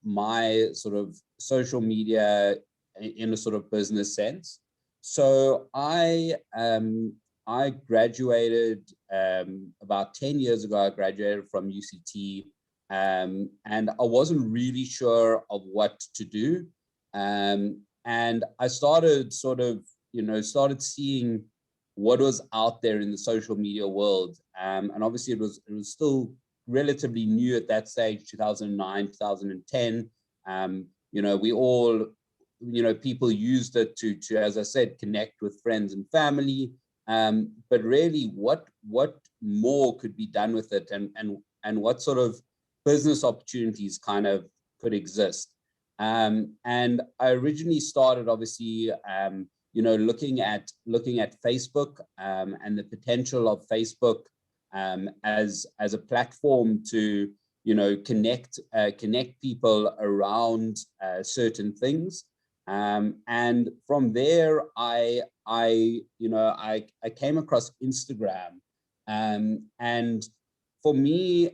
my sort of social media in a sort of business sense. So I graduated about 10 years ago. I graduated from UCT, and I wasn't really sure of what to do. And I started sort of, started seeing what was out there in the social media world. And obviously it was still relatively new at that stage, 2009, 2010. We all, people used it to, as I said, connect with friends and family. But really what more could be done with it, and what sort of business opportunities kind of could exist. And I originally started, obviously, looking at Facebook, and the potential of Facebook as a platform to connect people around certain things. And from there, I came across Instagram, and for me,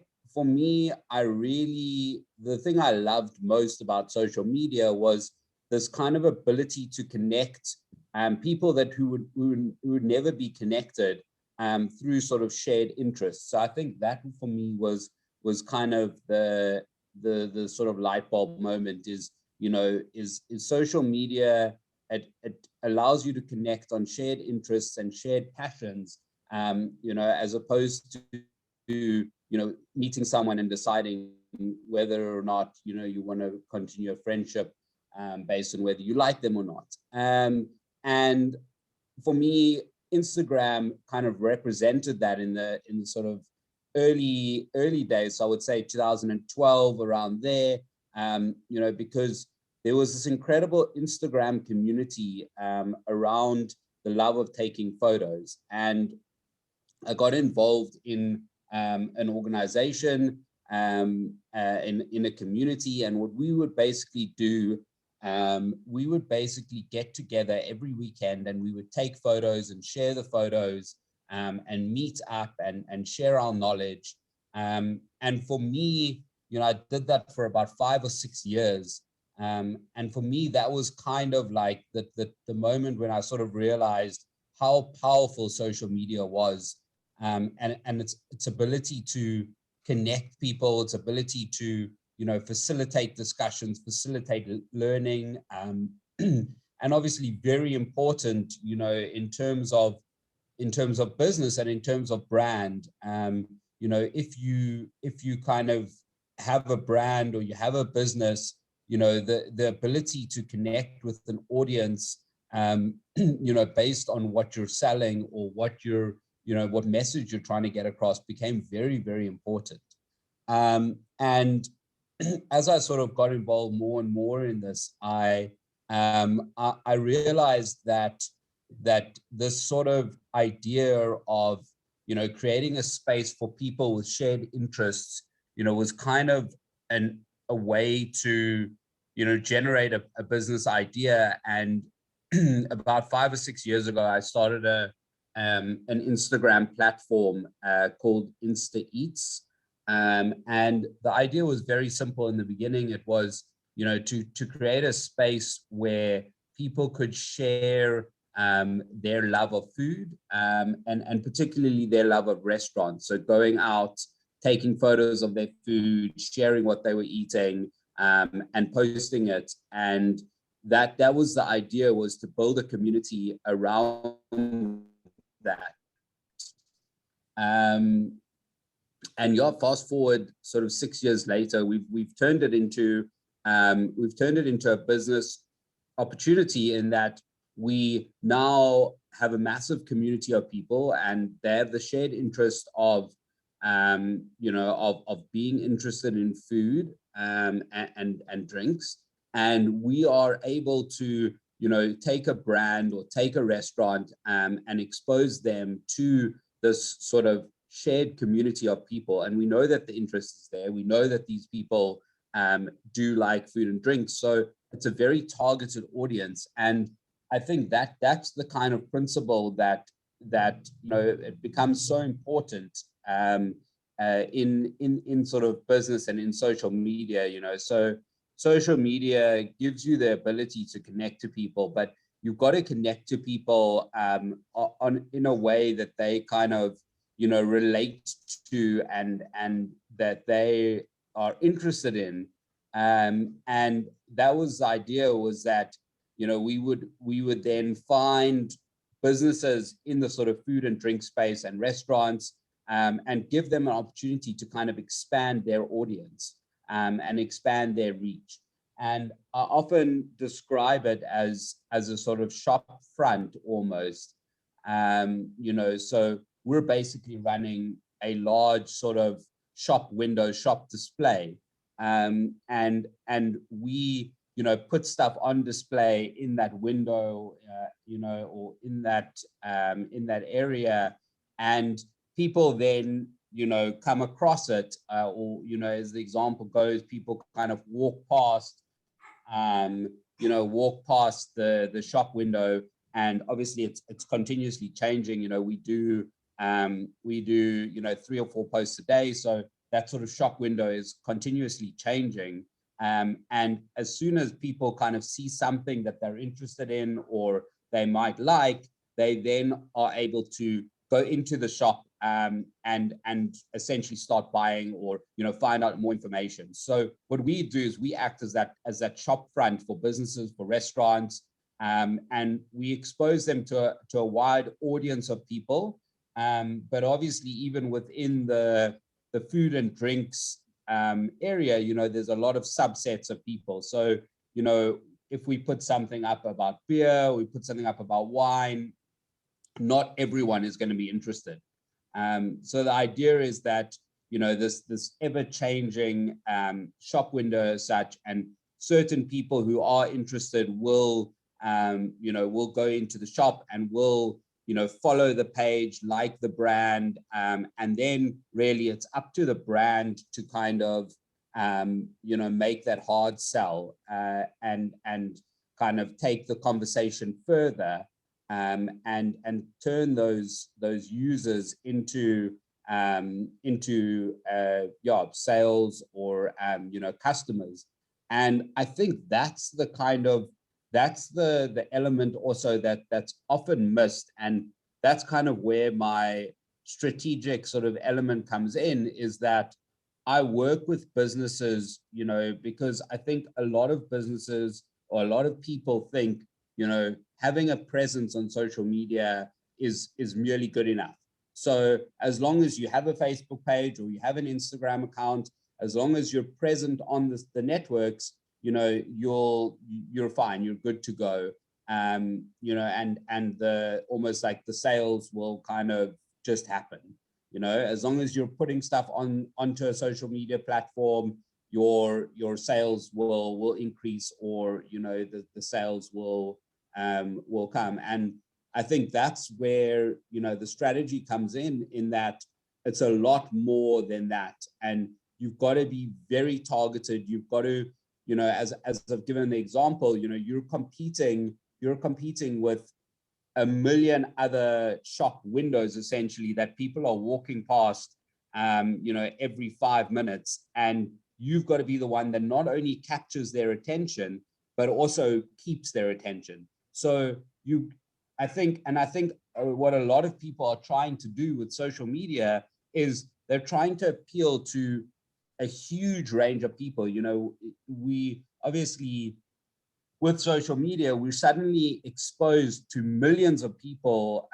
the thing I loved most about social media was this kind of ability to connect people who would never be connected through sort of shared interests. So I think that for me was kind of the sort of light bulb moment. Is social media, it allows you to connect on shared interests and shared passions, as opposed to meeting someone and deciding whether or not you want to continue a friendship based on whether you like them or not. And for me, Instagram kind of represented that in the sort of early days. So I would say 2012, around there, because there was this incredible Instagram community around the love of taking photos. And I got involved in an organization, in a community. And what we would basically do, we would basically get together every weekend, and we would take photos and share the photos, and meet up and share our knowledge. And for me, I did that for about 5 or 6 years. And for me, that was kind of like the moment when I sort of realized how powerful social media was, and its ability to connect people, its ability to facilitate discussions, facilitate learning, and obviously very important, in terms of business and in terms of brand. If you kind of have a brand, or you have a business, the ability to connect with an audience, based on what you're selling, or what what message you're trying to get across, became very, very important. And as I sort of got involved more and more in this, I realized that this sort of idea of creating a space for people with shared interests, was kind of a way to generate a business idea. And about 5 or 6 years ago, I started an Instagram platform called Insta Eats. And the idea was very simple in the beginning. It was, to create a space where people could share their love of food, and particularly their love of restaurants. So going out, taking photos of their food, sharing what they were eating, and posting it. And that was the idea, was to build a community around that. And fast forward sort of 6 years later, we've turned it into a business opportunity, in that we now have a massive community of people, and they have the shared interest of being interested in food, and drinks. And we are able to take a brand or take a restaurant, and expose them to this sort of shared community of people. And we know that the interest is there. We know that these people do like food and drinks. So it's a very targeted audience. And I think that that's the kind of principle that it becomes so important, in sort of business and in social media, you know. So social media gives you the ability to connect to people, but you've got to connect to people in a way that they kind of, you know, relate to and that they are interested in. And that was the idea, was that, you know, we would then find businesses in the sort of food and drink space and restaurants, and give them an opportunity to kind of expand their audience, and expand their reach. And I often describe it as a sort of shop front almost. You know, so we're basically running a large sort of shop window, shop display, and we, you know, put stuff on display in that window, you know, or in that area, and people then, you know, come across it, or, you know, as the example goes, people kind of walk past, you know, walk past the shop window, and obviously it's continuously changing. You know, we do, you know, 3 or 4 posts a day, so that sort of shop window is continuously changing. And as soon as people kind of see something that they're interested in or they might like, they then are able to go into the shop, and essentially start buying, or, you know, find out more information. So what we do is we act as that shop front for businesses, for restaurants, and we expose them to a wide audience of people. But obviously, even within the food and drinks area, you know, there's a lot of subsets of people. So, you know, if we put something up about beer, we put something up about wine, not everyone is going to be interested. So the idea is that, you know, this ever-changing shop window as such, and certain people who are interested will, you know, will go into the shop and will, you know, follow the page, like the brand, and then really it's up to the brand to kind of, you know, make that hard sell, and kind of take the conversation further, and turn those users into yeah, sales, or you know, customers. And I think that's the kind of, that's the element also that's often missed, and that's kind of where my strategic sort of element comes in, is that I work with businesses, you know, because I think a lot of businesses, or a lot of people think, you know, having a presence on social media is merely good enough. So as long as you have a Facebook page or you have an Instagram account, as long as you're present on the networks, you know, you're fine, you're good to go. You know, and the almost like the sales will kind of just happen. You know, as long as you're putting stuff onto a social media platform, your sales will increase, or, you know, the sales will come. And I think that's where, you know, the strategy comes in that it's a lot more than that, and you've got to be very targeted. You've got to, you know, as I've given the example, you know, you're competing with a million other shop windows essentially that people are walking past, you know, every 5 minutes, and you've got to be the one that not only captures their attention but also keeps their attention. So I think what a lot of people are trying to do with social media is they're trying to appeal to a huge range of people. You know, we obviously, with social media, we're suddenly exposed to millions of people,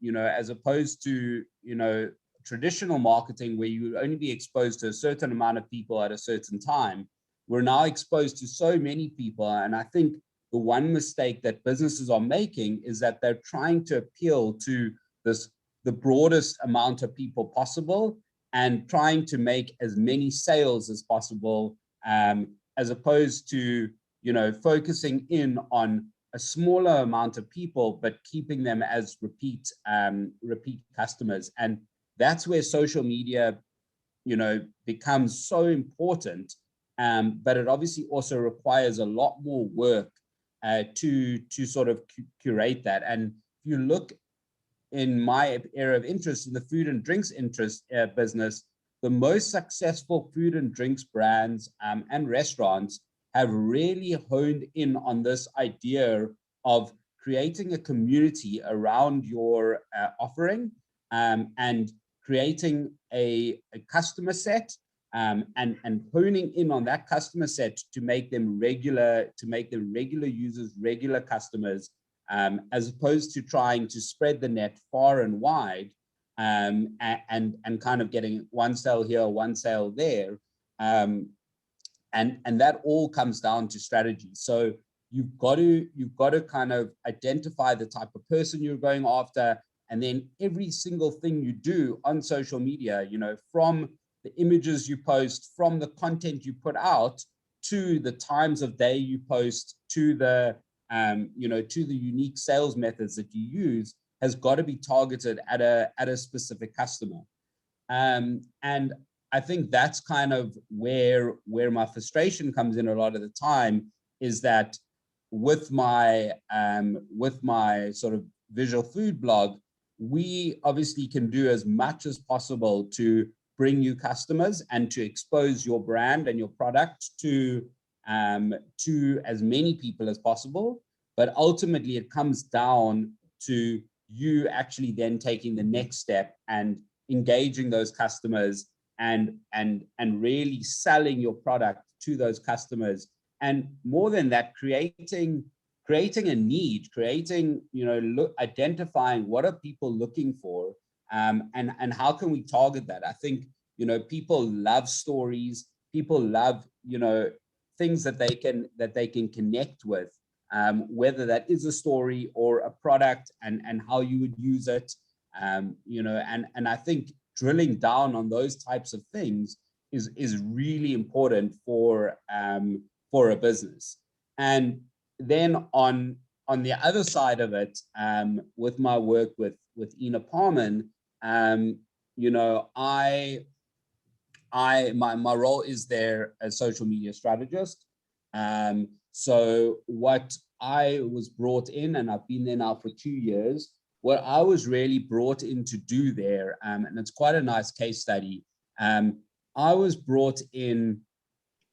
you know, as opposed to, you know, traditional marketing where you would only be exposed to a certain amount of people at a certain time. We're now exposed to so many people. And I think the one mistake that businesses are making is that they're trying to appeal to the broadest amount of people possible, and trying to make as many sales as possible, as opposed to, you know, focusing in on a smaller amount of people, but keeping them as repeat customers. And that's where social media, you know, becomes so important. But it obviously also requires a lot more work to sort of curate that. And if you look in my area of interest, in the food and drinks interest business, the most successful food and drinks brands and restaurants have really honed in on this idea of creating a community around your offering, and creating a customer set, and honing in on that customer set to make them regular users, regular customers, as opposed to trying to spread the net far and wide, and kind of getting one sale here, one sale there. And that all comes down to strategy. So you've got to kind of identify the type of person you're going after, and then every single thing you do on social media, from the images you post, from the content you put out, to the times of day you post, to the to the unique sales methods that you use, has got to be targeted at a specific customer. And I think that's kind of where my frustration comes in a lot of the time, is that with my sort of visual food blog, we obviously can do as much as possible to bring you customers and to expose your brand and your product to as many people as possible. But ultimately, it comes down to you actually then taking the next step and engaging those customers, and really selling your product to those customers. And more than that, creating a need, identifying what are people looking for, and how can we target that. I think, people love stories, people love, things that they can connect with, whether that is a story or a product, and how you would use it, and I think drilling down on those types of things is really important for a business. And then on the other side of it, with my work with Ina Parman, my role is there as social media strategist. So what I was brought in, and I've been there now for 2 years, what I was really brought in to do there, and it's quite a nice case study. I was brought in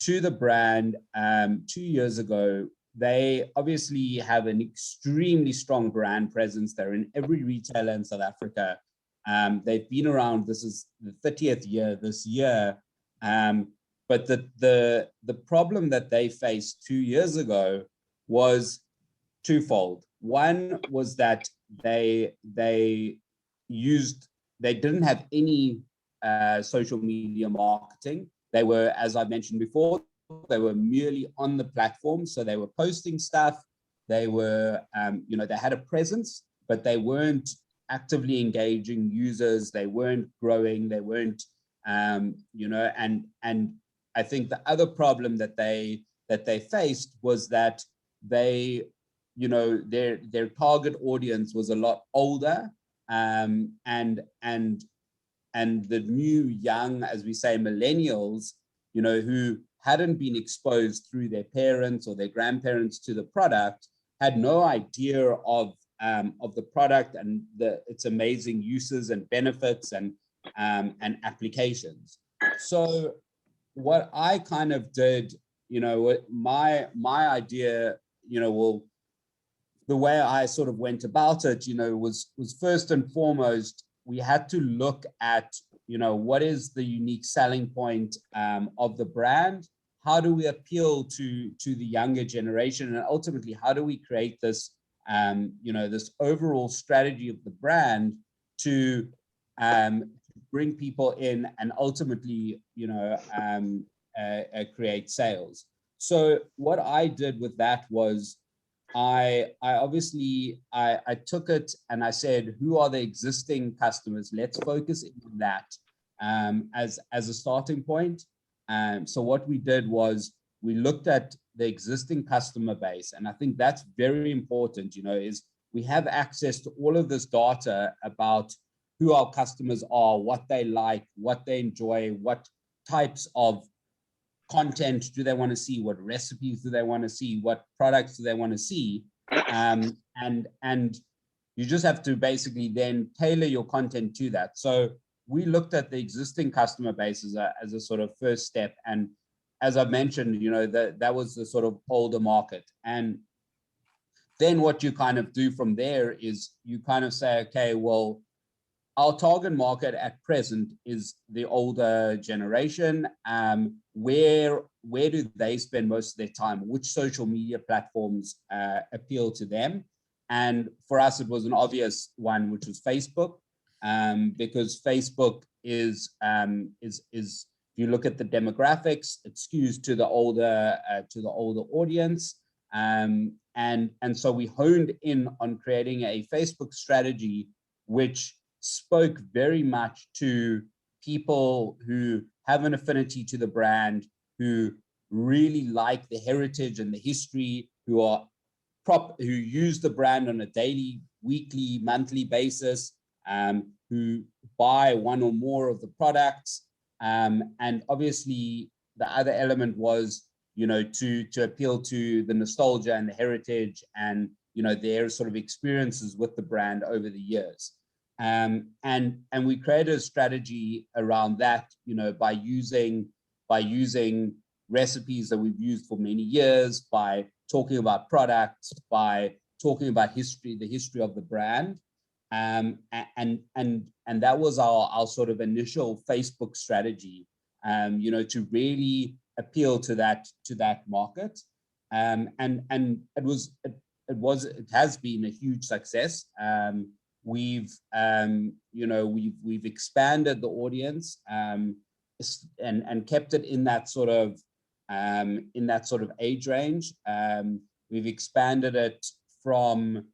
to the brand 2 years ago. They obviously have an extremely strong brand presence. They're in every retailer in South Africa. They've been around, this is the 30th year this year. But the problem that they faced 2 years ago was twofold. One was that they didn't have any social media marketing. They were, as I mentioned before, they were merely on the platform. So they were posting stuff. They were, they had a presence, but they weren't actively engaging users. They weren't growing. They weren't, and I think the other problem that they faced was that they, their target audience was a lot older, and the new young, as we say, millennials, who hadn't been exposed through their parents or their grandparents to the product, had no idea of the product and its amazing uses and benefits and applications. So what I kind of did, my idea, the way I sort of went about it, was first and foremost, we had to look at, what is the unique selling point of the brand? How do we appeal to the younger generation? And ultimately, how do we create this, this overall strategy of the brand to bring people in and ultimately, create sales? So what I did with that was I obviously took it and I said, who are the existing customers? Let's focus on that as a starting point. So what we did was we looked at the existing customer base, and I think that's very important, is we have access to all of this data about who our customers are, what they like, what they enjoy, what types of content do they want to see, what recipes do they want to see, what products do they want to see, and you just have to basically then tailor your content to that. So we looked at the existing customer base as a sort of first step. And as I've mentioned, you know, that was the sort of older market. And then what you kind of do from there is you kind of say, okay, well, our target market at present is the older generation. Where do they spend most of their time? Which social media platforms appeal to them? And for us, it was an obvious one, which was Facebook, because Facebook is if you look at the demographics, it skews to the older audience. And so we honed in on creating a Facebook strategy which spoke very much to people who have an affinity to the brand, who really like the heritage and the history, who use the brand on a daily, weekly, monthly basis, who buy one or more of the products. And obviously the other element was, you know, to appeal to the nostalgia and the heritage and, you know, their sort of experiences with the brand over the years. And we created a strategy around that, you know, by using recipes that we've used for many years, by talking about products, by talking about the history of the brand. And that was our sort of initial Facebook strategy, you know, to really appeal to that market. And it has been a huge success. We've expanded the audience and kept it in that sort of age range. We've expanded it from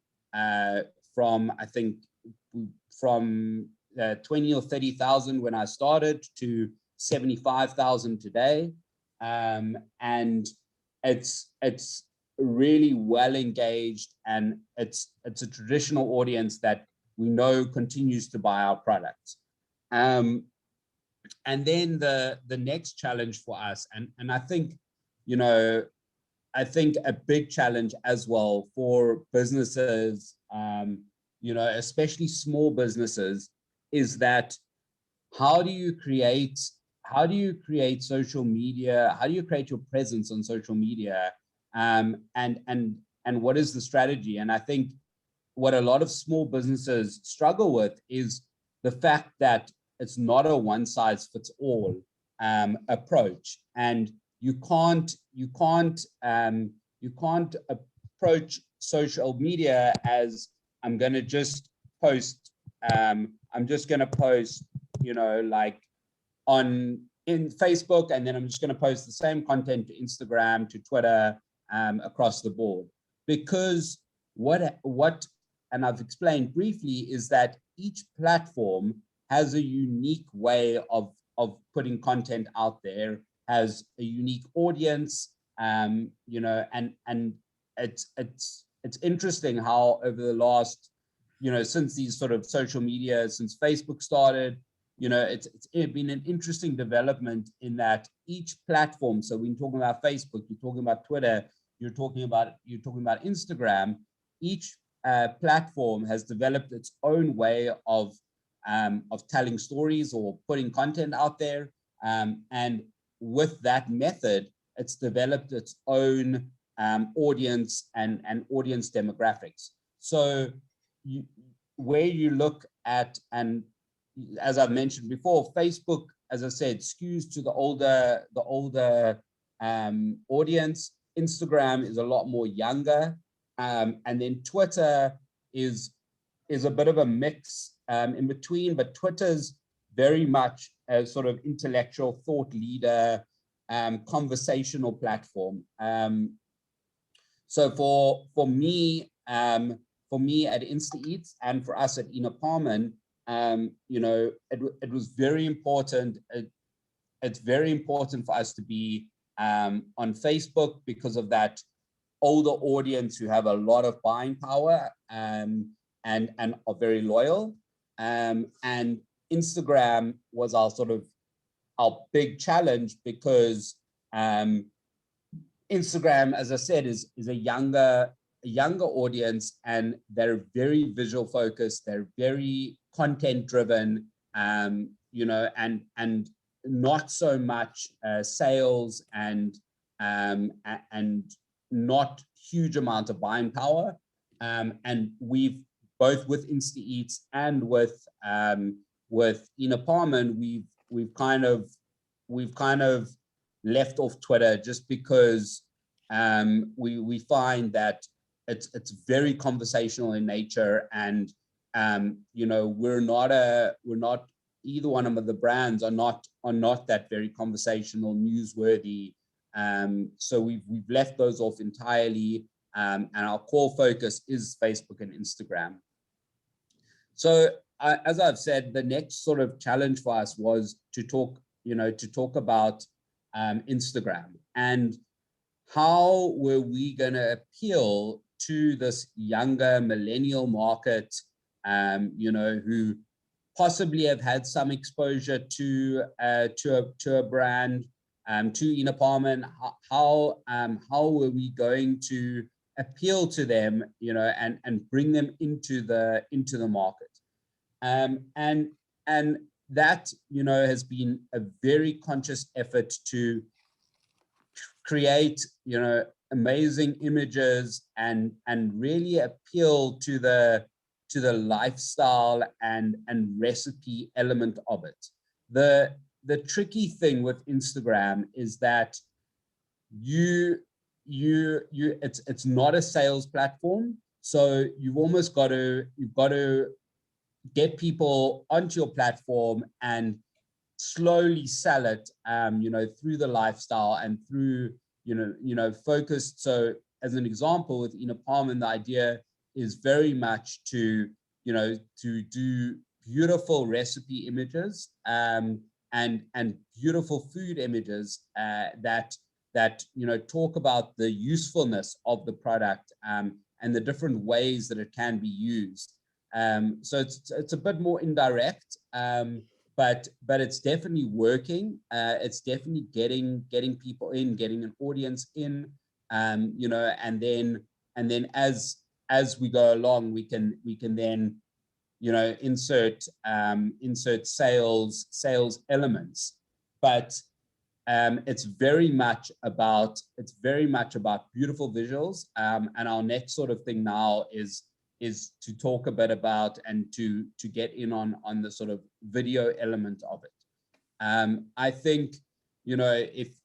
20 or 30,000 when I started to 75,000 today, and it's really well engaged, and it's a traditional audience that we know continues to buy our products. And then the next challenge for us, and I think, you know, I think a big challenge as well for businesses, you know, especially small businesses, is that how do you create social media? How do you create your presence on social media? And what is the strategy? And I think what a lot of small businesses struggle with is the fact that it's not a one size fits all approach, and you can't approach social media as I'm going to just post. I'm just going to post, you know, like in Facebook, and then I'm just going to post the same content to Instagram, to Twitter, across the board, because what and I've explained briefly is that each platform has a unique way of putting content out there, has a unique audience, you know, and it's interesting how over the last, you know, since these sort of social media, since Facebook started, you know, it's been an interesting development in that each platform. So when you're talking about Facebook, you're talking about Twitter, you're talking about Instagram. Each platform has developed its own way of telling stories or putting content out there, and with that method, it's developed its own audience and audience demographics. So where you look at, and as I've mentioned before, Facebook, as I said, skews to the older audience. Instagram is a lot more younger, and then Twitter is a bit of a mix in between, but Twitter's very much a sort of intellectual thought leader, conversational platform. So for me at Insta Eats and for us at Ina Parman, you know, it was very important. It's very important for us to be on Facebook because of that older audience who have a lot of buying power, and are very loyal. And Instagram was our big challenge because Instagram, as I said, is a younger audience, and they're very visual focused. They're very content driven. you know, and not so much sales and not huge amount of buying power. And we've both with Insta Eats and with Ina Parman, we've kind of left off Twitter just because we find that it's very conversational in nature, and you know, we're not either one of the brands are not that very conversational, newsworthy. So we've left those off entirely, and our core focus is Facebook and Instagram. So as I've said, the next sort of challenge for us was to talk about Instagram, and how were we going to appeal to this younger millennial market, you know, who possibly have had some exposure to a brand, to Ina Parman. How were we going to appeal to them, you know, and bring them into the market? And that, you know, has been a very conscious effort to create, you know, amazing images and really appeal to the lifestyle and recipe element of it. The tricky thing with Instagram is that it's not a sales platform, so you've almost got to get people onto your platform and slowly sell it, you know, through the lifestyle and through, you know, focused. So as an example with Ina Parman, the idea is very much to, you know, to do beautiful recipe images, and beautiful food images that you know, talk about the usefulness of the product, and the different ways that it can be used. So it's a bit more indirect, but it's definitely working. It's definitely getting people in, getting an audience in, you know, and then as we go along, we can then, you know, insert sales elements. But it's very much about beautiful visuals, and our next sort of thing now is to talk a bit about and to get in on the sort of video element of it. I think, you know, if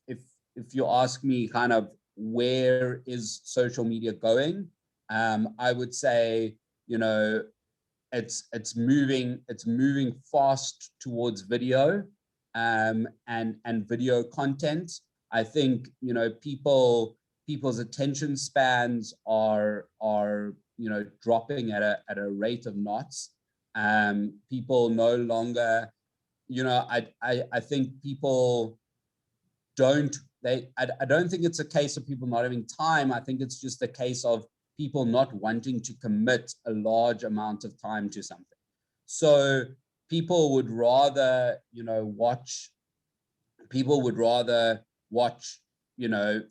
you ask me kind of where is social media going, I would say, you know, it's moving fast towards video, and video content. I think, you know, people's attention spans are you know, dropping at a rate of knots. People no longer, you know, I think people don't, I don't think it's a case of people not having time. I think it's just a case of people not wanting to commit a large amount of time to something. So people would rather, you know, watch, you know,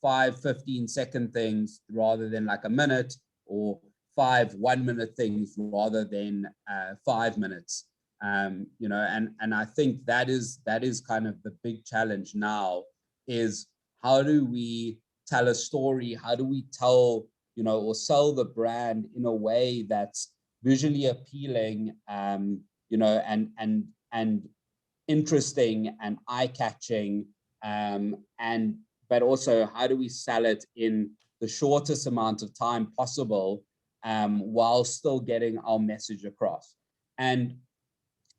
15-second things rather than like a minute, or 5 1-minute things rather than 5 minutes. You know, and I think that is kind of the big challenge now, is how do we tell a story? How do we tell, you know, or sell the brand in a way that's visually appealing, you know, and interesting and eye-catching, but also how do we sell it in the shortest amount of time possible, while still getting our message across. And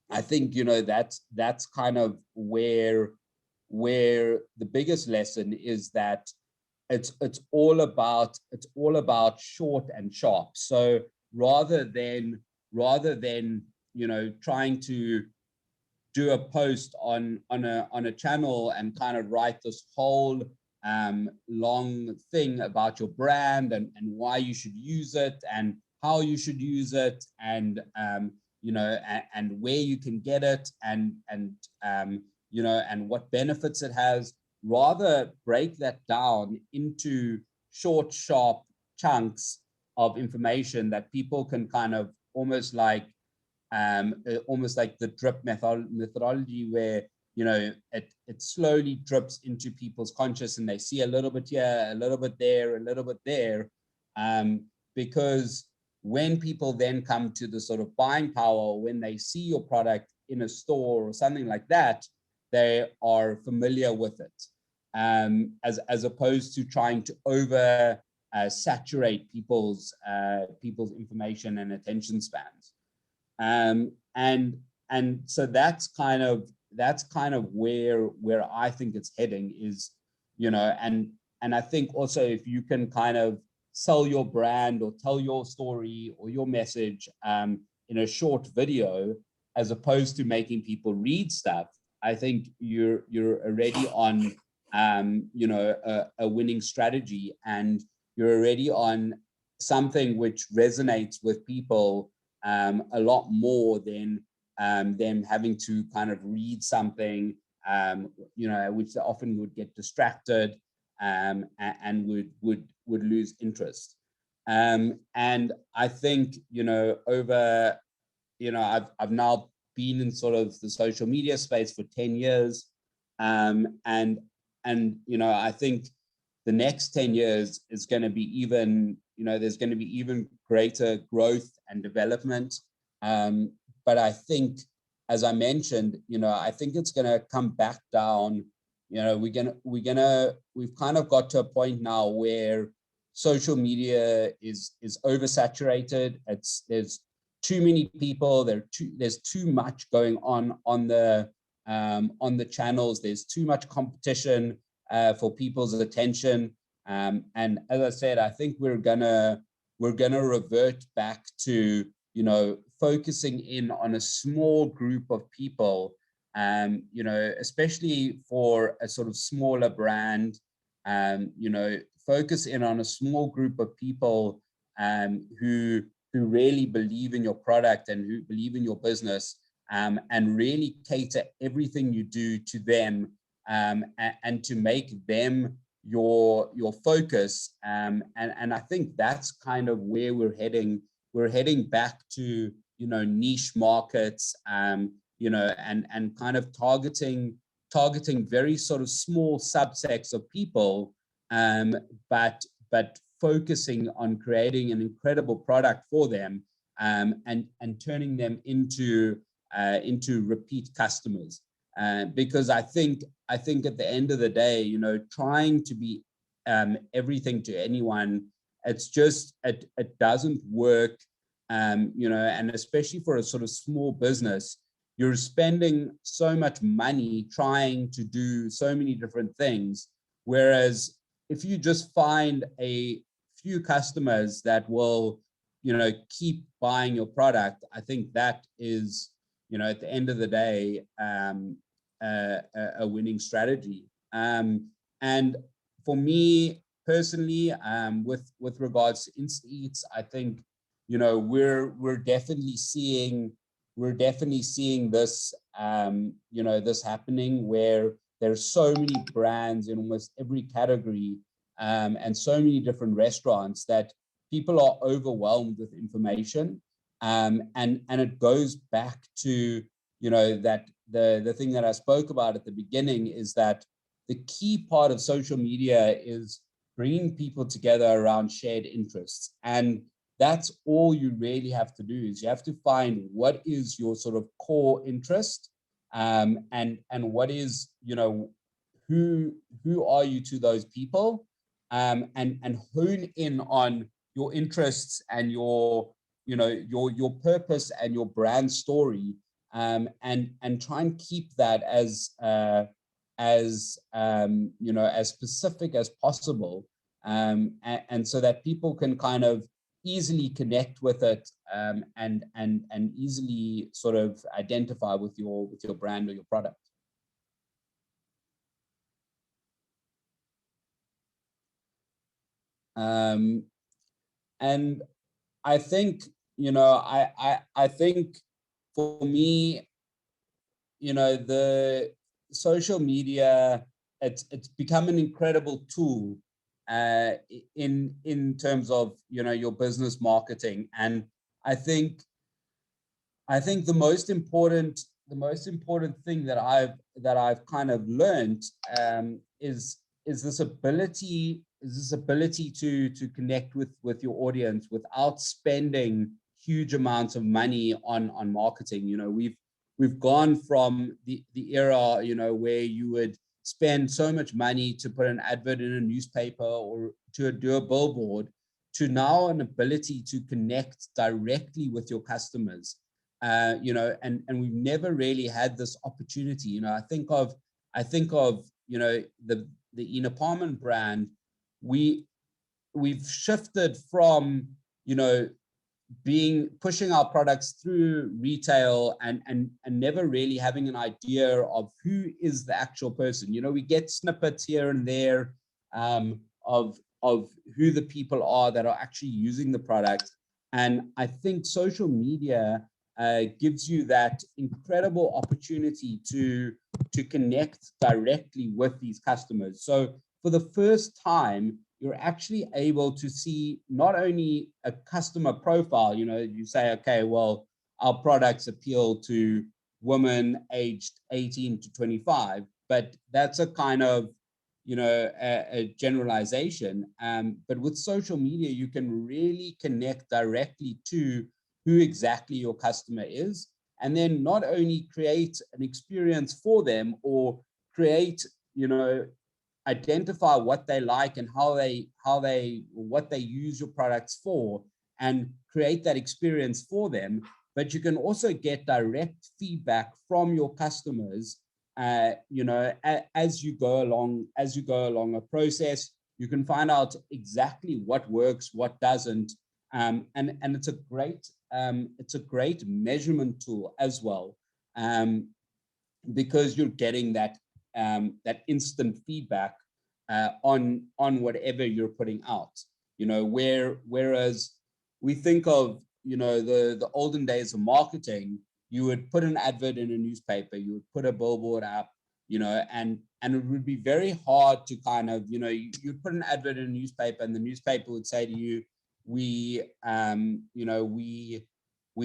I think, you know, that's kind of where the biggest lesson is, that it's all about short and sharp. So rather than you know, trying to do a post on a channel and kind of write this whole long thing about your brand and why you should use it and how you should use it, and you know, and where you can get it, and you know, and what benefits it has. Rather break that down into short, sharp chunks of information that people can kind of almost like almost like the drip methodology, where it slowly drips into people's conscious, and they see a little bit here, a little bit there, a little bit there, because when people then come to the sort of buying power, when they see your product in a store or something like that, they are familiar with it, as opposed to trying to over saturate people's information and attention spans. And so that's kind of where I think it's heading, is, and I think also, if you can kind of sell your brand or tell your story or your message in a short video, as opposed to making people read stuff, I think you're already on a winning strategy, and you're already on something which resonates with people a lot more than them having to kind of read something, which they often would get distracted and would lose interest. And I think, I've now been in sort of the social media space for 10 years. And I think the next 10 years is going to be even, there's going to be even greater growth and development. But I think, as I mentioned, I think it's going to come back down. We've kind of got to a point now where social media is oversaturated. There's too many people. There's too much going on the channels. There's too much competition for people's attention. And as I said, I think we're gonna revert back to focusing in on a small group of people, especially for a sort of smaller brand, focus in on a small group of people who really believe in your product and who believe in your business, and really cater everything you do to them, and to make them your focus. And I think that's kind of where we're heading. We're heading back to niche markets, and kind of targeting very sort of small subsets of people, but focusing on creating an incredible product for them, and turning them into repeat customers. Because I think at the end of the day, trying to be everything to anyone, it doesn't work. And especially for a sort of small business, you're spending so much money trying to do so many different things. Whereas if you just find a few customers that will, keep buying your product, I think that is, at the end of the day, a winning strategy. And for me personally, with regards to Insta Eats, I think, we're definitely seeing this, this happening, where there's so many brands in almost every category, and so many different restaurants, that people are overwhelmed with information. And it goes back to, that the thing that I spoke about at the beginning, is that the key part of social media is bringing people together around shared interests. And that's all you really have to do, is you have to find what is your sort of core interest, and what is, who are you to those people, and hone in on your interests and your purpose and your brand story, and try and keep that as specific as possible, and so that people can kind of easily connect with it, and easily sort of identify with your brand or your product. And I think, I think for me, the social media, it's become an incredible tool in terms of your business marketing. And I think I think the most important thing that I've kind of learned is this ability to connect with your audience without spending huge amounts of money on marketing. You know, we've gone from the era, you know, where you would spend so much money to put an advert in a newspaper or to do a billboard, to now an ability to connect directly with your customers. You know, and we've never really had this opportunity. You know, I think of you know, the Ina Parman brand. We've shifted from, you know, pushing our products through retail and never really having an idea of who is the actual person. You know, we get snippets here and there of who the people are that are actually using the product. And I think social media gives you that incredible opportunity to connect directly with these customers. So for the first time, you're actually able to see not only a customer profile. You know, you say, okay, well, our products appeal to women aged 18 to 25, but that's a kind of, you know, a generalization. But with social media, you can really connect directly to who exactly your customer is, and then not only create an experience for them, or create, you know, identify what they like and what they use your products for, and create that experience for them. But you can also get direct feedback from your customers, you know, as you go along a process. You can find out exactly what works, what doesn't, and it's a great measurement tool as well, because you're getting that instant feedback on whatever you're putting out. You know, whereas we think of, you know, the olden days of marketing, you would put an advert in a newspaper, you would put a billboard up, you know, and it would be very hard to kind of, you know, you'd put an advert in a newspaper, and the newspaper would say to you, we you know, we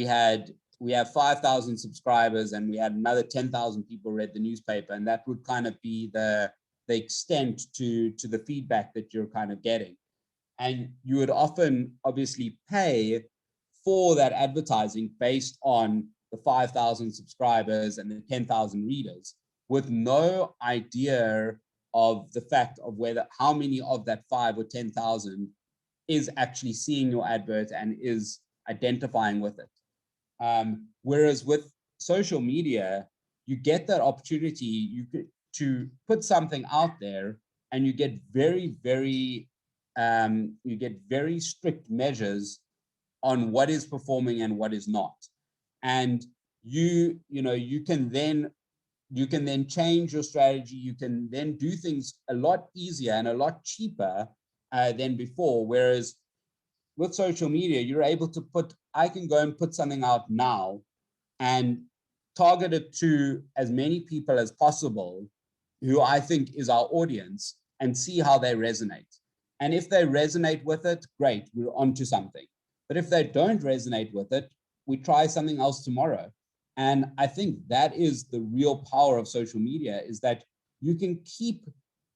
have 5,000 subscribers, and we had another 10,000 people read the newspaper, and that would kind of be the extent to the feedback that you're kind of getting. And you would often obviously pay for that advertising based on the 5,000 subscribers and the 10,000 readers, with no idea of the fact of whether how many of that 5 or 10,000 is actually seeing your advert and is identifying with it. Whereas with social media, you get that opportunity to put something out there, and you get very strict measures on what is performing and what is not. And you know, you can then change your strategy. You can then do things a lot easier and a lot cheaper than before. Whereas with social media, you're able to I can go and put something out now and target it to as many people as possible who I think is our audience, and see how they resonate. And if they resonate with it, great, we're on to something. But if they don't resonate with it, we try something else tomorrow. And I think that is the real power of social media, is that you can keep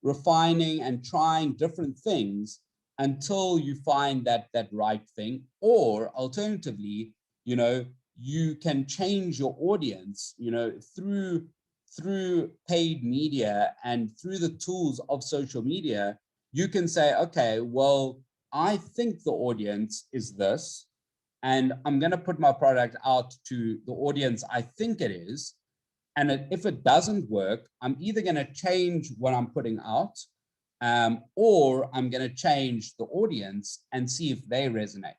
refining and trying different things until you find that right thing. Or alternatively, you know, you can change your audience, you know, through paid media and through the tools of social media. You can say, okay, well, I think the audience is this, and I'm going to put my product out to the audience I think it is. And if it doesn't work, I'm either going to change what I'm putting out, or I'm going to change the audience and see if they resonate.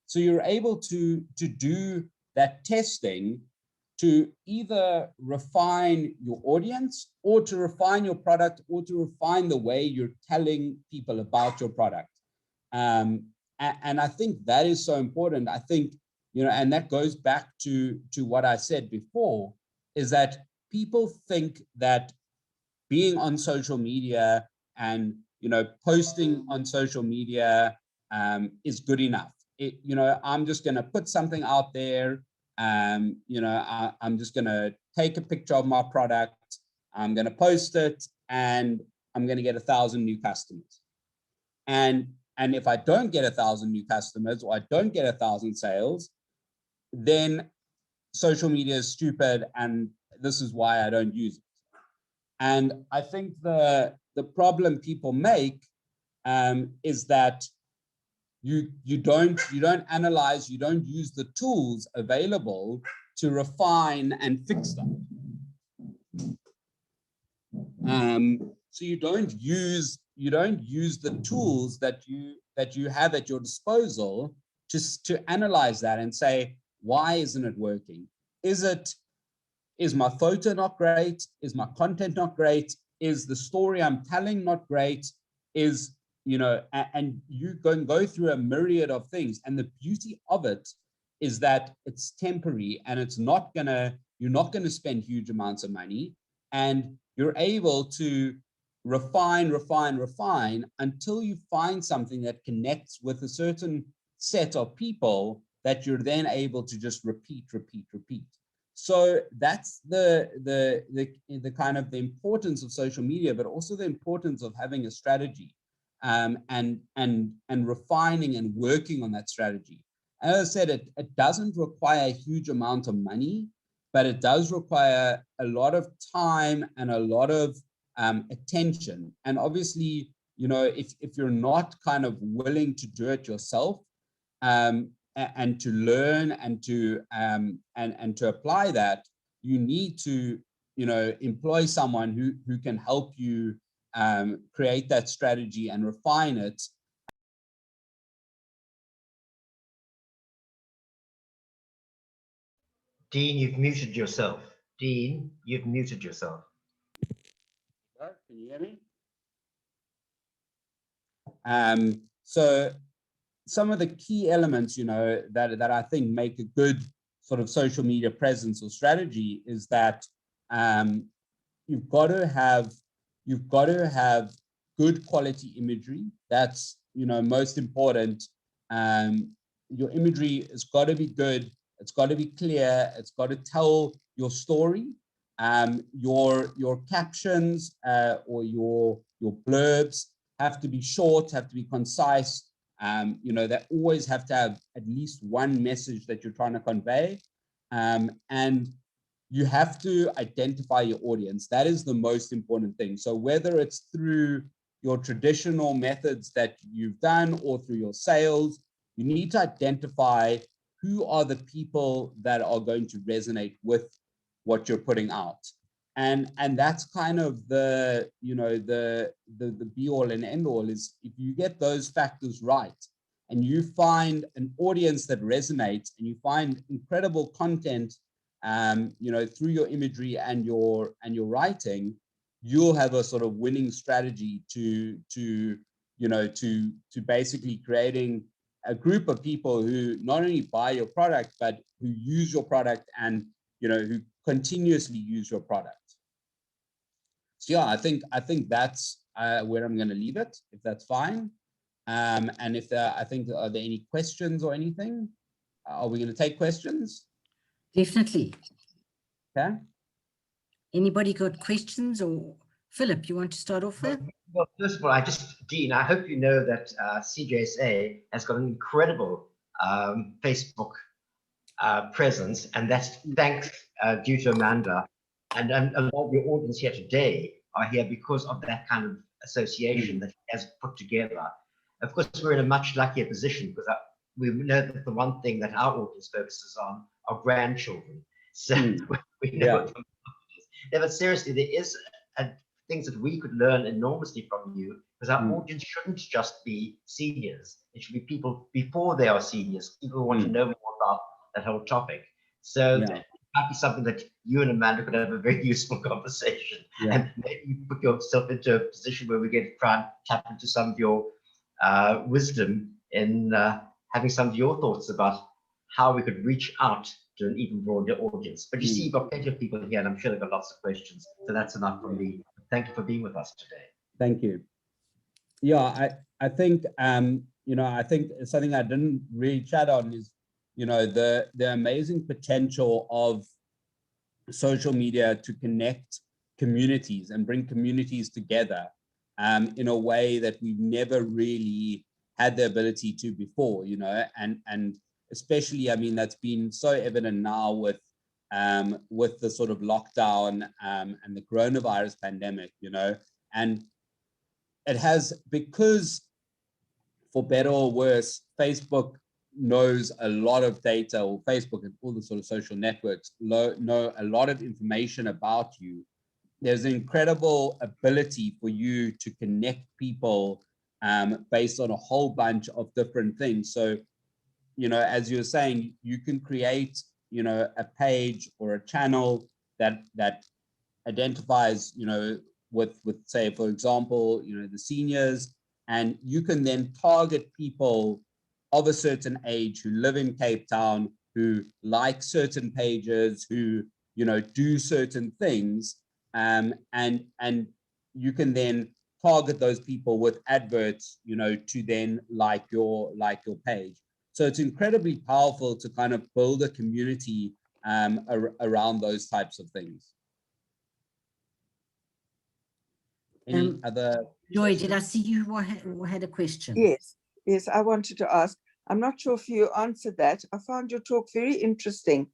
So you're able to do that testing to either refine your audience, or to refine your product, or to refine the way you're telling people about your product. And I think that is so important. I think, you know, and that goes back to what I said before, is that people think that being on social media and, you know, posting on social media is good enough. You know, I'm just going to put something out there, I'm just going to take a picture of my product, I'm going to post it, and I'm going to get 1,000 new customers. And if I don't get 1,000 new customers, or I don't get 1,000 sales, then social media is stupid, and this is why I don't use it. And I think the problem people make is that you don't analyze, you don't use the tools available to refine and fix them. So you don't use the tools that you have at your disposal just to analyze that and say, why isn't it working? Is my photo not great? Is my content not great? Is the story I'm telling not great? And you can go through a myriad of things. And the beauty of it is that it's temporary, and you're not gonna spend huge amounts of money, and you're able to refine until you find something that connects with a certain set of people that you're then able to just repeat. So that's the kind of the importance of social media, but also the importance of having a strategy, and refining and working on that strategy. As I said, it doesn't require a huge amount of money, but it does require a lot of time and a lot of attention. And obviously, if you're not kind of willing to do it yourself, and to learn and to apply that, you need to employ someone who can help you create that strategy and refine it. Dean, you've muted yourself. Dean, you've muted yourself. Can you hear me? So some of the key elements, that I think make a good sort of social media presence or strategy is that you've got to have good quality imagery. That's most important. Your imagery has got to be good. It's got to be clear. It's got to tell your story. Your captions or your blurbs have to be short, have to be concise. They always have to have at least one message that you're trying to convey. And you have to identify your audience. That is the most important thing. So whether it's through your traditional methods that you've done or through your sales, you need to identify who are the people that are going to resonate with what you're putting out. And that's kind of the be all and end all. Is if you get those factors right and you find an audience that resonates, and you find incredible content through your imagery and your writing, you'll have a sort of winning strategy to basically creating a group of people who not only buy your product, but who use your product and who continuously use your product. So yeah, I think that's where I'm going to leave it, if that's fine. And if are there any questions or anything? Are we going to take questions? Definitely. Okay. Anybody got questions? Or Philip, you want to start off with? Well, first of all, Dean, I hope you know that CJSA has got an incredible Facebook presence, and that's thanks due to Amanda. And a lot of your audience here today are here because of that kind of association that he has put together. Of course, we're in a much luckier position because we know that the one thing that our audience focuses on are grandchildren. So we know from but seriously, there is things that we could learn enormously from you, because our audience shouldn't just be seniors. It should be people before they are seniors, people who want to know more about that whole topic. So that might be something that you and Amanda could have a very useful conversation. And maybe you put yourself into a position where we get try and tap into some of your wisdom in having some of your thoughts about how we could reach out to an even broader audience. But you see, you've got plenty of people here, and I'm sure they've got lots of questions. So that's enough from me. Thank you for being with us today. Thank you. Yeah, I think I think something I didn't really chat on is, you know, the amazing potential of social media to connect communities and bring communities together in a way that we've never really had the ability to before, you know, and especially, I mean, that's been so evident now with the sort of lockdown and the coronavirus pandemic, you know, and it has, because for better or worse, Facebook knows a lot of data, or Facebook and all the sort of social networks know a lot of information about you. There's an incredible ability for you to connect people based on a whole bunch of different things. So, you know, as you were saying, you can create, you know, a page or a channel that identifies, you know, with say, for example, you know, the seniors, and you can then target people of a certain age who live in Cape Town, who like certain pages, who, you know, do certain things, and you can then target those people with adverts, you know, to then like your page. So it's incredibly powerful to kind of build a community around those types of things. Any other? Joy, did I see you who had a question? Yes, I wanted to ask. I'm not sure if you answered that. I found your talk very interesting,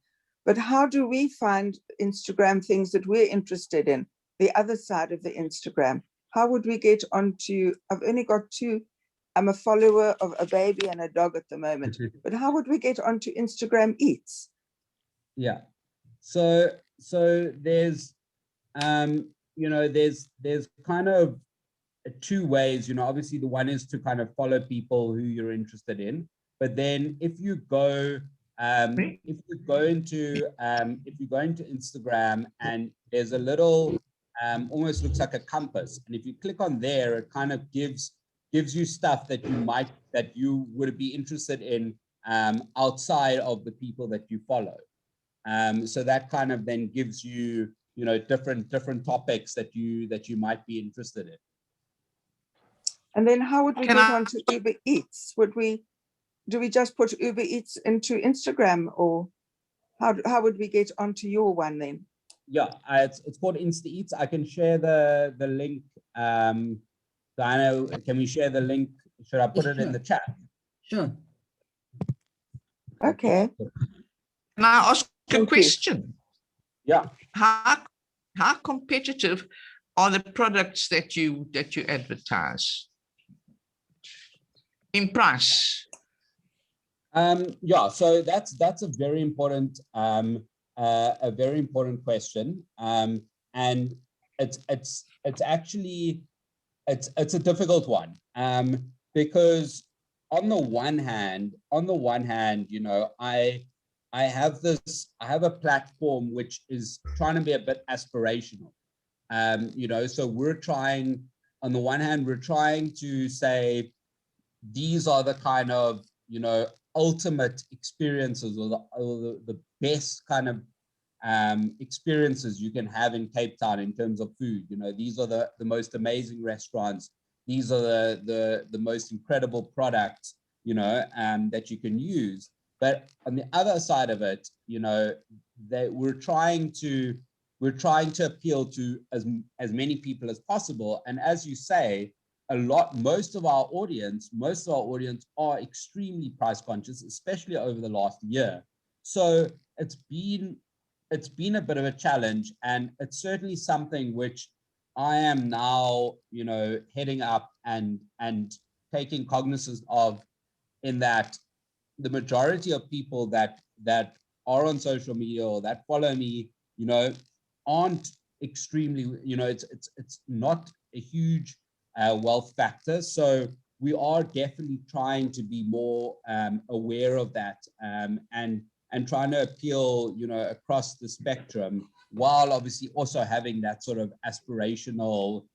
but how do we find Instagram things that we're interested in, the other side of the Instagram? How would we get onto, I've only got two, I'm a follower of a baby and a dog at the moment, but how would we get onto Instagram Eats? Yeah, so there's, you know, there's kind of two ways, you know. Obviously the one is to kind of follow people who you're interested in, but then if you go into Instagram, and there's a little almost looks like a compass, and if you click on there, it kind of gives you stuff that you would be interested in outside of the people that you follow. So that kind of then gives you, you know, different topics that you might be interested in. And then how would we get onto Uber Eats? Do we just put Uber Eats into Instagram, or how would we get onto your one then? Yeah, it's called Insta Eats. I can share the link. Diana, can we share the link? Should I put it in the chat? Sure. Okay. Can I ask a question? Yeah. How competitive are the products that you advertise in price? Yeah, so that's a very important question, and it's actually it's a difficult one, because on the one hand, you know, I have a platform which is trying to be a bit aspirational, you know, so we're trying, on the one hand, we're trying to say these are the kind of, you know, ultimate experiences, or the best kind of experiences you can have in Cape Town in terms of food. You know, these are the most amazing restaurants. These are the most incredible products, you know, that you can use. But on the other side of it, you know, that we're trying to appeal to as many people as possible. And as you say, most of our audience are extremely price conscious, especially over the last year. So it's been a bit of a challenge, and it's certainly something which I am now, you know, heading up and taking cognizance of, in that the majority of people that are on social media or that follow me, you know, aren't extremely, you know, it's not a huge wealth factor. So we are definitely trying to be more aware of that, and trying to appeal, you know, across the spectrum, while obviously also having that sort of aspirational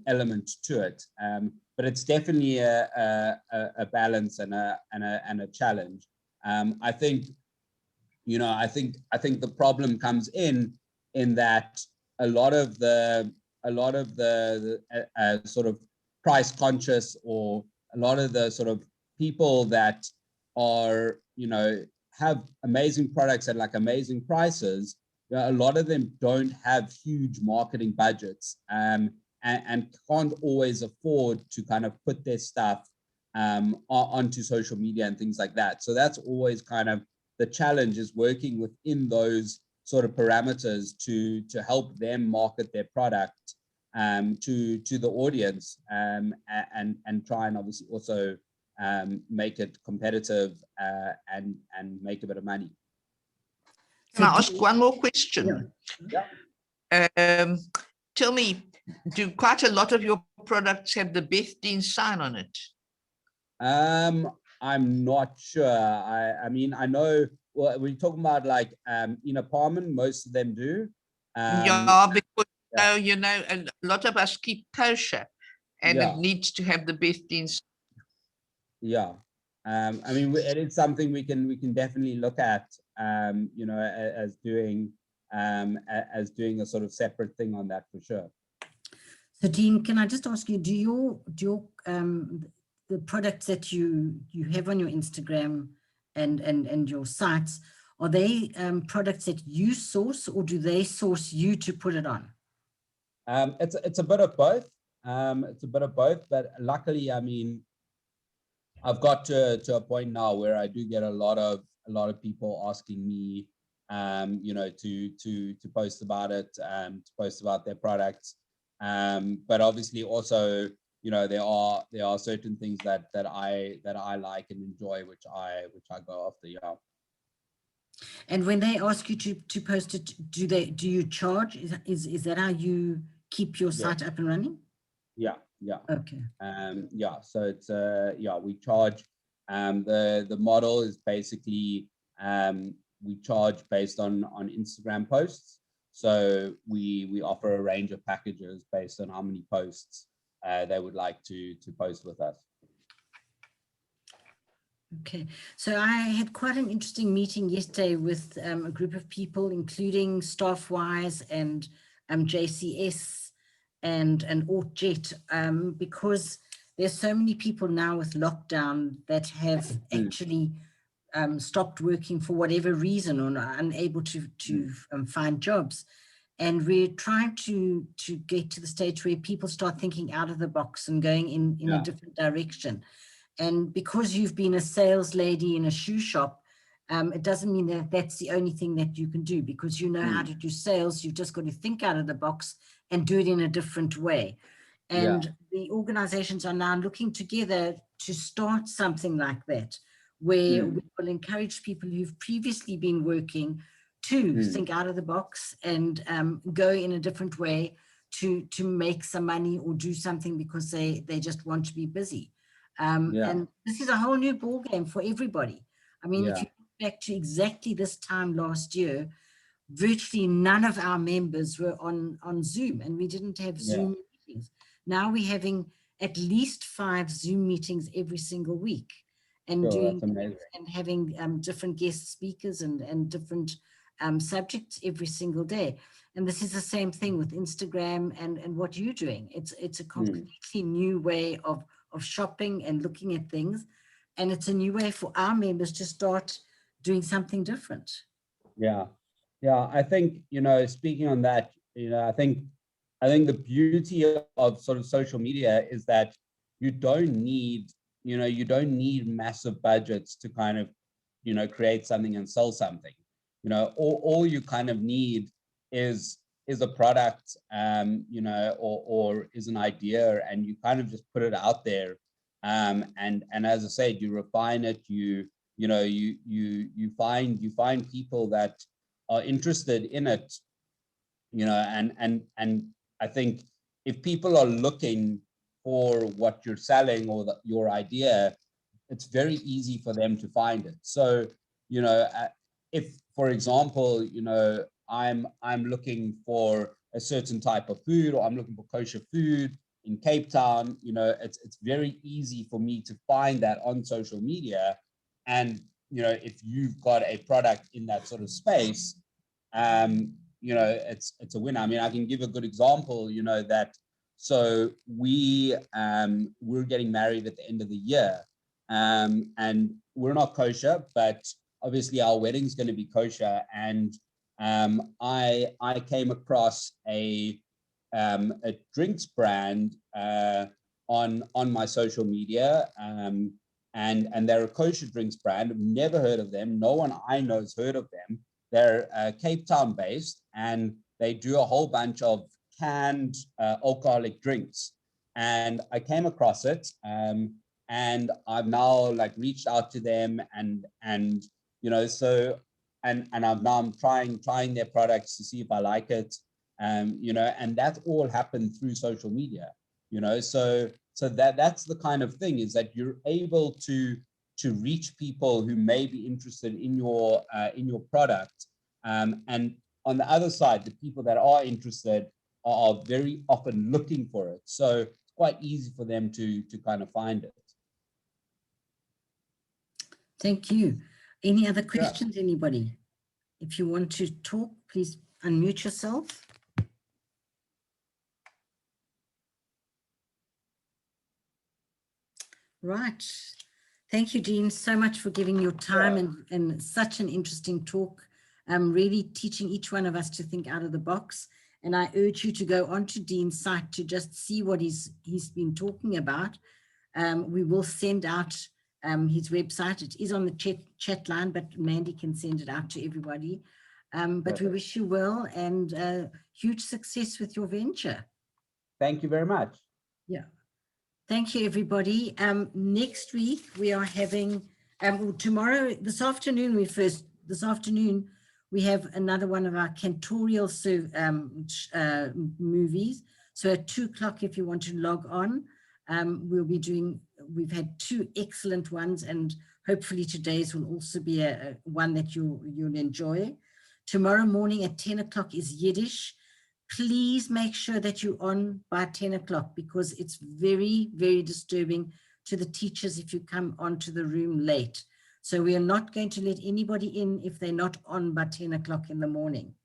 element to it. But it's definitely a balance and a challenge. I think, you know, I think the problem comes in that a lot of the sort of price conscious, or a lot of the sort of people that are, you know, have amazing products at like amazing prices, a lot of them don't have huge marketing budgets, and can't always afford to kind of put their stuff onto social media and things like that. So that's always kind of the challenge, is working within those sort of parameters to help them market their product to the audience, and try and obviously also make it competitive and make a bit of money. Can I ask one more question? Yeah. Tell me, do quite a lot of your products have the Beth Dean sign on it? I'm not sure. I mean, I know, well, we're talking about like in apartment, most of them do. Yeah, because yeah. you know, a lot of us keep kosher, and Yeah. it needs to have the Beth Dean sign. Yeah. I mean, it is something we can definitely look at, you know, as doing a sort of separate thing on that, for sure. So Dean, can I just ask you, do your the products that you have on your Instagram and your sites, are they products that you source, or do they source you to put it on? It's a bit of both. It's a bit of both, but luckily, I mean, I've got to a point now where I do get a lot of people asking me, you know, to post about it, to post about their products. But obviously also, you know, there are certain things that I like and enjoy, which I go after. Yeah. And when they ask you to post it, do you charge? Is that how you keep your site up and running? Yeah. Yeah. Okay. Yeah. So it's yeah, we charge. The model is basically we charge based on Instagram posts. So we offer a range of packages based on how many posts they would like to post with us. Okay, so I had quite an interesting meeting yesterday with a group of people, including Staffwise and JCS and AutoJet, because there's so many people now with lockdown that have actually stopped working for whatever reason, or are unable to find jobs. And we're trying to get to the stage where people start thinking out of the box and going in a different direction. And because you've been a sales lady in a shoe shop, it doesn't mean that that's the only thing that you can do, because you know how to do sales. You've just got to think out of the box and do it in a different way. And the organizations are now looking together to start something like that, where we will encourage people who've previously been working to think out of the box and go in a different way to make some money or do something because they just want to be busy. And this is a whole new ball game for everybody. I mean, if you look back to exactly this time last year, virtually none of our members were on Zoom, and we didn't have Zoom meetings. Now we're having at least 5 Zoom meetings every single week, and doing and having different guest speakers and different subjects every single day. And this is the same thing with Instagram and what you're doing. It's a completely new way of shopping and looking at things, and it's a new way for our members to start doing something different. Yeah, I think, you know, speaking on that, you know, I think the beauty of sort of social media is that you don't need massive budgets to kind of, you know, create something and sell something. You know, all you kind of need is a product, you know, or is an idea, and you kind of just put it out there. And as I said, you refine it, you find people that are interested in it, you know, and I think if people are looking for what you're selling or your idea, it's very easy for them to find it. So, you know, if, for example, you know, I'm looking for a certain type of food, or I'm looking for kosher food in Cape Town, you know, it's very easy for me to find that on social media. And, you know, if you've got a product in that sort of space, you know, it's a win. I mean, I can give a good example, you know, that, so we're getting married at the end of the year, and we're not kosher, but obviously our wedding's going to be kosher, and I came across a drinks brand on my social media, and they're a kosher drinks brand. I've never heard of them. No one I know has heard of them. They're Cape Town based, and they do a whole bunch of canned alcoholic drinks. And I came across it, and I've now like reached out to them, and you know, so and I'm trying their products to see if I like it, you know, and that all happened through social media, you know, so that's the kind of thing, is that you're able to reach people who may be interested in your product, and on the other side, the people that are interested are very often looking for it, so it's quite easy for them to kind of find it. Thank you. Any other questions, anybody? If you want to talk, please unmute yourself. Right. Thank you, Dean, so much for giving your time and such an interesting talk. Really teaching each one of us to think out of the box. And I urge you to go onto Dean's site to just see what he's been talking about. We will send out his website. It is on the chat line, but Mandy can send it out to everybody. But we wish you well and huge success with your venture. Thank you very much. Yeah. Thank you, everybody. Next week, we are having, tomorrow, this afternoon, we have another one of our cantorial movies. So at 2 o'clock, if you want to log on, we've had 2 excellent ones, and hopefully today's will also be one that you'll enjoy. Tomorrow morning at 10 o'clock is Yiddish. Please make sure that you're on by 10 o'clock, because it's very, very disturbing to the teachers if you come onto the room late. So we are not going to let anybody in if they're not on by 10 o'clock in the morning.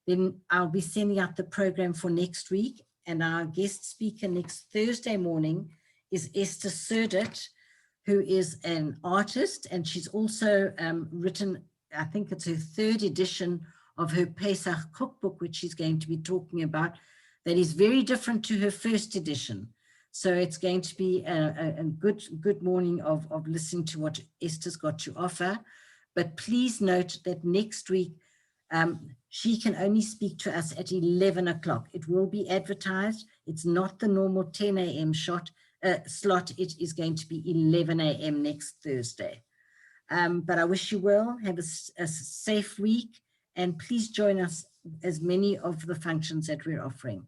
Then I'll be sending out the program for next week, and our guest speaker next Thursday morning is Esther Surdit, who is an artist, and she's also written, I think it's her 3rd edition of her Pesach cookbook, which she's going to be talking about, that is very different to her 1st edition. So it's going to be a good morning of listening to what Esther's got to offer. But please note that next week, she can only speak to us at 11 o'clock. It will be advertised. It's not the normal 10 a.m. slot. It is going to be 11 a.m. next Thursday. But I wish you well. Have a safe week. And please join us as many of the functions that we're offering.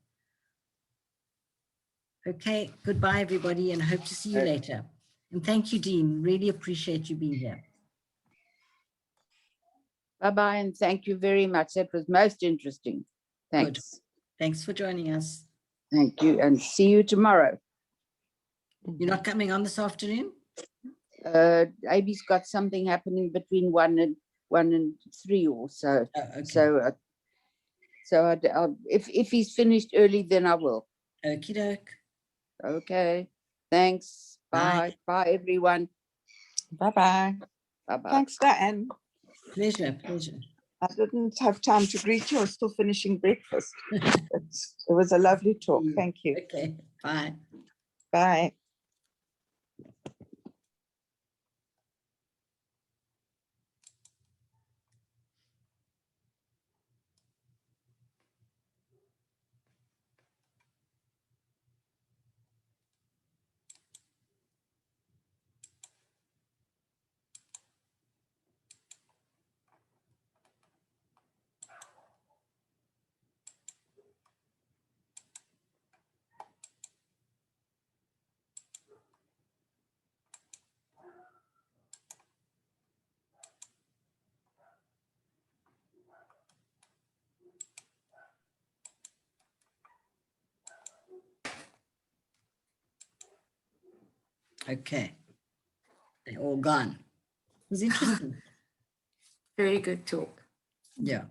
Okay, goodbye, everybody, and hope to see you later. And thank you, Dean. Really appreciate you being here. Bye-bye, and thank you very much. That was most interesting. Thanks. Good. Thanks for joining us. Thank you, and see you tomorrow. You're not coming on this afternoon? Abby's got something happening between 1 and 3 or so. Oh, okay. So if he's finished early, then I will. Okie doke. Okay. Thanks. Bye. Bye, everyone. Bye-bye. Bye-bye. Thanks, Diane. Pleasure. I didn't have time to greet you. I was still finishing breakfast. It was a lovely talk. Thank you. Okay, bye. Bye. Okay. They're all gone. It was interesting. Very good talk. Yeah.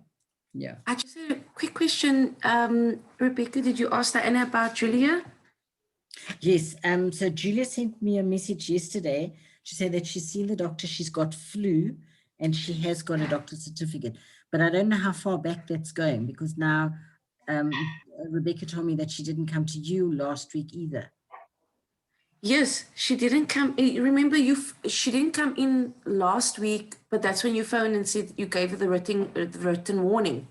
I just had a quick question. Rebecca, did you ask Diana about Julia? Yes. So Julia sent me a message yesterday. She said that she's seen the doctor. She's got flu and she has got a doctor's certificate. But I don't know how far back that's going, because now Rebecca told me that she didn't come to you last week either. Yes, she didn't come. Remember, she didn't come in last week, but that's when you phoned and said you gave her the written warning.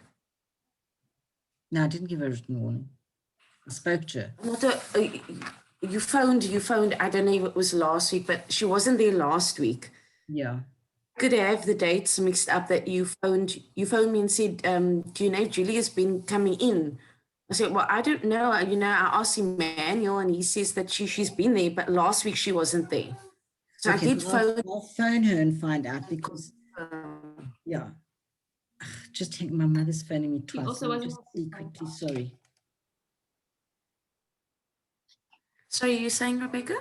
No, I didn't give her a written warning. I spoke to her. You phoned. I don't know if it was last week, but she wasn't there last week. Yeah. Could have the dates mixed up that you phoned me and said, do you know Julia's been coming in? I said, well, I don't know. I asked Emmanuel and he says that she's been there, but last week she wasn't there. So Okay, I did phone. I'll phone her and find out, because, yeah. Just think, my mother's phoning me twice. also Let me wasn't just see quickly, sorry. Sorry, you saying, Rebecca?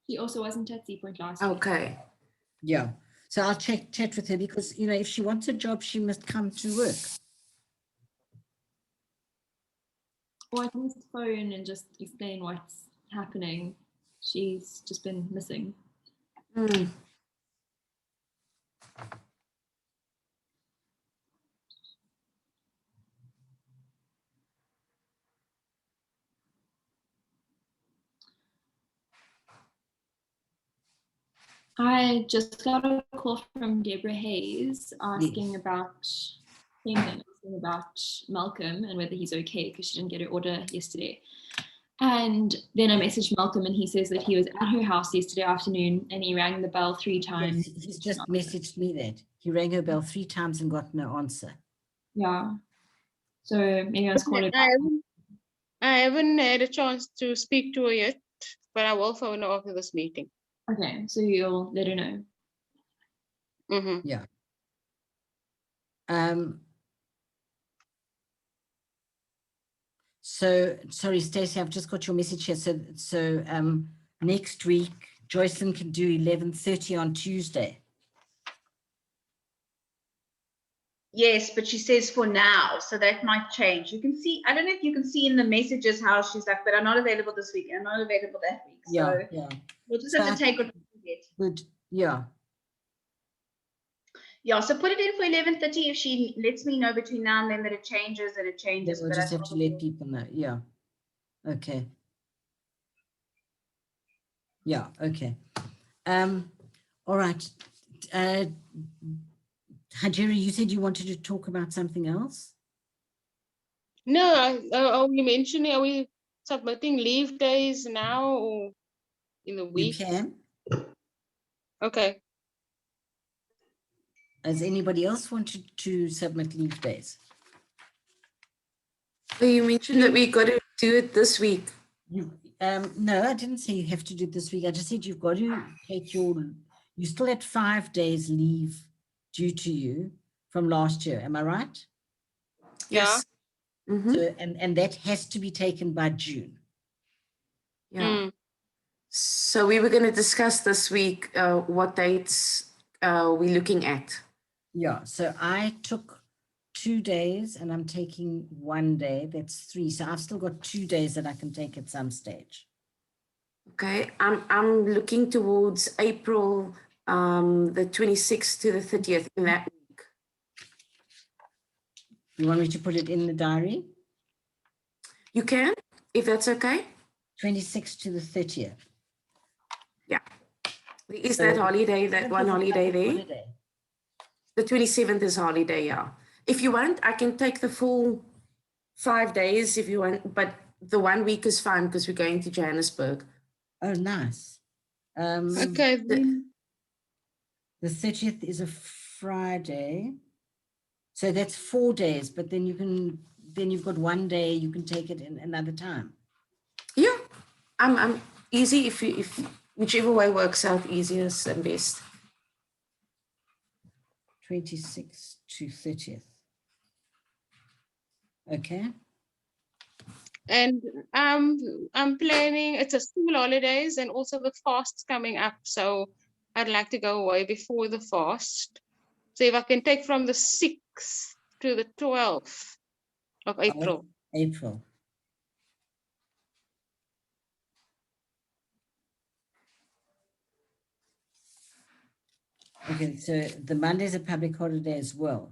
He also wasn't at Sea Point last week. Okay. Yeah. So I'll chat with her, because, if she wants a job, she must come to work. Or at least phone and just explain what's happening. She's just been missing. I just got a call from Deborah Hayes asking about Malcolm and whether he's okay, because she didn't get her order yesterday. And then I messaged Malcolm and he says that he was at her house yesterday afternoon and he rang the bell 3 times. Yes, he's just messaged me that. He rang her bell 3 times and got no answer. Yeah. So maybe I was calling. I haven't had a chance to speak to her yet, but I will phone her after this meeting. Okay, so you'll let her know. Mm-hmm. Yeah. So sorry, Stacey, I've just got your message here. So next week, Joycelyn can do 11:30 on Tuesday. Yes, but she says for now, so that might change. You can see, I don't know if you can see in the messages how she's like, but I'm not available this week, and I'm not available that week. So Yeah. We'll just have to take what we get. Good. Yeah. Yeah, so put it in for 11:30. If she lets me know between now and then that it changes, Then we'll just have to let people know. Yeah. Okay. Yeah. Okay. All right. Hajiri, you said you wanted to talk about something else? No, are we mentioning, are we submitting leave days now or in the week? You can. Okay. Has anybody else wanted to submit leave days? Well, you mentioned that we got to do it this week. No, I didn't say you have to do it this week. I just said you've got to take you still had 5 days leave due to you from last year. Am I right? Yes. Yeah. Mm-hmm. So, and that has to be taken by June. Yeah. So we were going to discuss this week what dates we're looking at. Yeah. So I took 2 days and I'm taking 1 day. That's 3. So I've still got 2 days that I can take at some stage. Okay. I'm looking towards April the 26th to the 30th in that week. You want me to put it in the diary? You can, if that's okay. 26th to the 30th. Yeah. There is that holiday, that one holiday there. Holiday. The 27th is holiday, yeah. If you want, I can take the full 5 days if you want, but the 1 week is fine because we're going to Johannesburg. Oh, nice. Okay. The 30th is a Friday. So that's 4 days, but then you've got 1 day, you can take it in another time. Yeah, I'm easy if whichever way works out easiest and best. 26th to 30th. Okay. And I'm planning, it's a school holidays and also the fast's coming up. So I'd like to go away before the fast. So if I can take from the 6th to the 12th of April. April. Okay, so the Monday is a public holiday as well.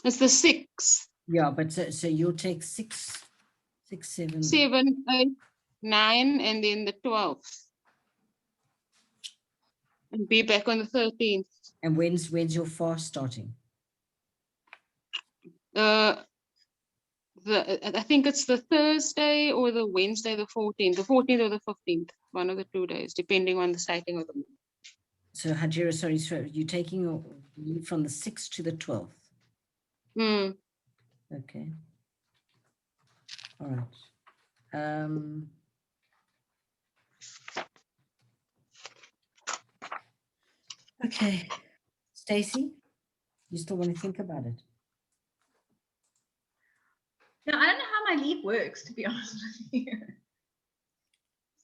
It's the 6th, Yeah, but so you'll take 6, 7. 7, 8, 9, and then the 12th. And be back on the 13th. And when's your fast starting? I think it's the Thursday or the Wednesday, the 14th. The 14th or the 15th, one of the 2 days, depending on the sighting of the moon. So Hajira, sorry, so you're taking your leave from the 6th to the 12th. Hmm. Okay. All right. Okay. Stacey, you still want to think about it? No, I don't know how my leave works, to be honest with you.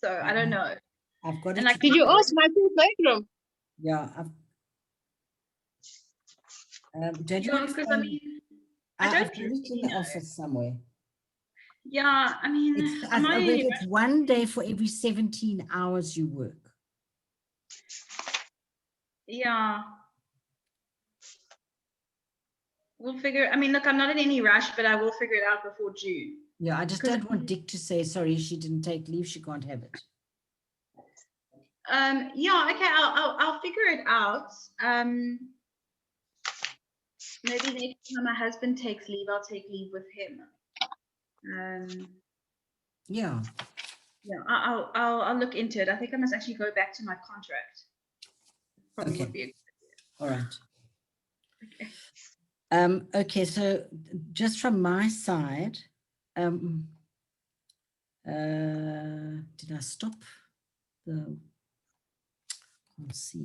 So I don't know. I've got And it. like, Did you ask my bedroom? Yeah. Don't you Yeah, want to because I phone- mean, I don't I've got it in really the know. office somewhere. Yeah, I mean, I am I bet really it's 1 day for every 17 hours you work. Yeah. We'll figure, I mean, look, I'm not in any rush, but I will figure it out before June. Yeah, I just Because- don't want Dick to say, sorry, she didn't take leave, she can't have it. Yeah, okay, I'll figure it out. Maybe next time my husband takes leave, I'll take leave with him. Yeah. Yeah, I'll look into it. I think I must actually go back to my contract. Probably Okay. would be a good All right. idea. Okay. Okay, so just from my side, did I stop the, let's see.